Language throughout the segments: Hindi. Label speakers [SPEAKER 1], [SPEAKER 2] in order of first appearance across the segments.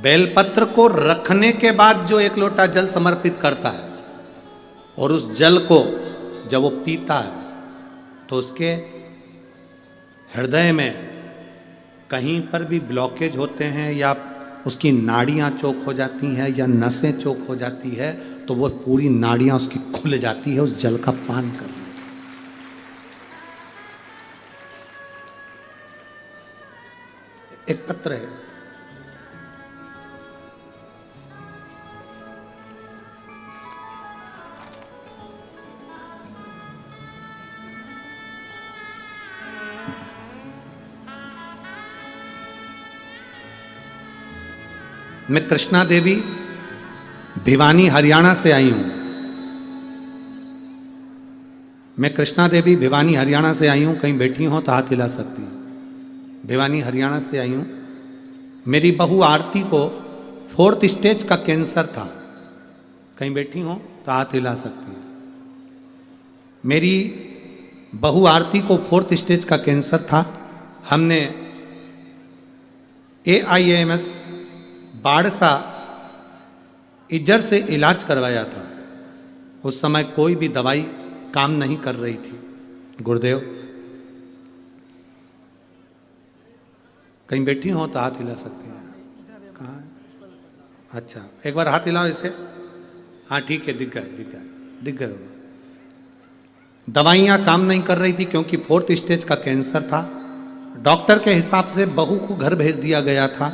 [SPEAKER 1] बेलपत्र को रखने के बाद जो एक लोटा जल समर्पित करता है और उस जल को जब वो पीता है तो उसके हृदय में कहीं पर भी ब्लॉकेज होते हैं या उसकी नाड़ियां चौक हो जाती हैं या नसें चौक हो जाती है तो वो पूरी नाड़ियां उसकी खुल जाती है उस जल का पान करने। एक पत्र है, मैं कृष्णा देवी भिवानी हरियाणा से आई हूं। मैं कृष्णा देवी भिवानी हरियाणा से आई हूं। कहीं बैठी हो तो हाथ हिला सकती हैं। भिवानी हरियाणा से आई हूं। मेरी बहू आरती को 4th स्टेज का कैंसर था। कहीं बैठी हो तो हाथ हिला सकती हैं। मेरी बहू आरती को 4th स्टेज का कैंसर था। हमने AIMS बाड़सा इजर से इलाज करवाया था। उस समय कोई भी दवाई काम नहीं कर रही थी। गुरुदेव, कहीं बैठी हो तो हाथ हिला सकती हैं। कहाँ है? अच्छा, एक बार हाथ हिलाओ इसे। हाँ ठीक है, दिख गए। दवाइयाँ काम नहीं कर रही थी क्योंकि 4th स्टेज का कैंसर था। डॉक्टर के हिसाब से बहू को घर भेज दिया गया था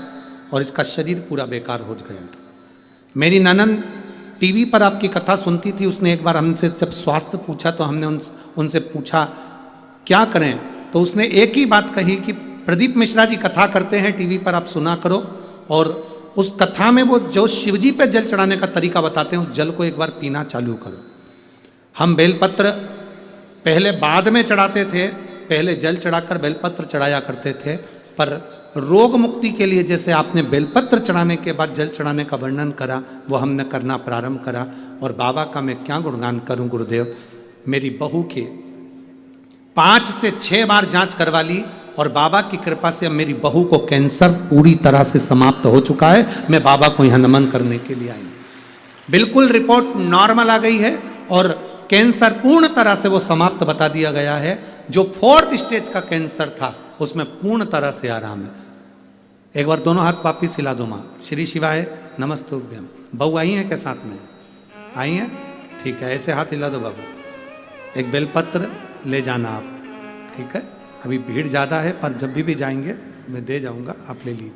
[SPEAKER 1] और इसका शरीर पूरा बेकार हो गया था। मेरी ननंद टीवी पर आपकी कथा सुनती थी। उसने एक बार हमसे जब स्वास्थ्य पूछा तो हमने उनसे पूछा क्या करें, तो उसने एक ही बात कही कि प्रदीप मिश्रा जी कथा करते हैं टीवी पर, आप सुना करो और उस कथा में वो जो शिवजी पे जल चढ़ाने का तरीका बताते हैं उस जल को एक बार पीना चालू करो। हम बेलपत्र पहले बाद में चढ़ाते थे, पहले जल चढ़ाकर बेलपत्र चढ़ाया करते थे, पर रोग मुक्ति के लिए जैसे आपने बेलपत्र चढ़ाने के बाद जल चढ़ाने का वर्णन करा वो हमने करना प्रारंभ करा। और बाबा का मैं क्या गुणगान करूं गुरुदेव। मेरी बहू के 5 से 6 बार जांच करवा ली और बाबा की कृपा से अब मेरी बहू को कैंसर पूरी तरह से समाप्त हो चुका है। मैं बाबा को यहाँ नमन करने के लिए आई। बिल्कुल रिपोर्ट नॉर्मल आ गई है और कैंसर पूर्ण तरह से वो समाप्त बता दिया गया है। जो 4th स्टेज का कैंसर था उसमें पूर्ण तरह से आराम है। एक बार दोनों हाथ वापिस हिला दो। माँ श्री शिवाय नमस्तुभ्यम। बहू आई हैं क्या साथ में? आई हैं, ठीक है, ऐसे हाथ हिला दो बाबू। एक बेलपत्र ले जाना आप, ठीक है। अभी भीड़ ज़्यादा है पर जब भी जाएंगे मैं दे जाऊंगा, आप ले लीजिए।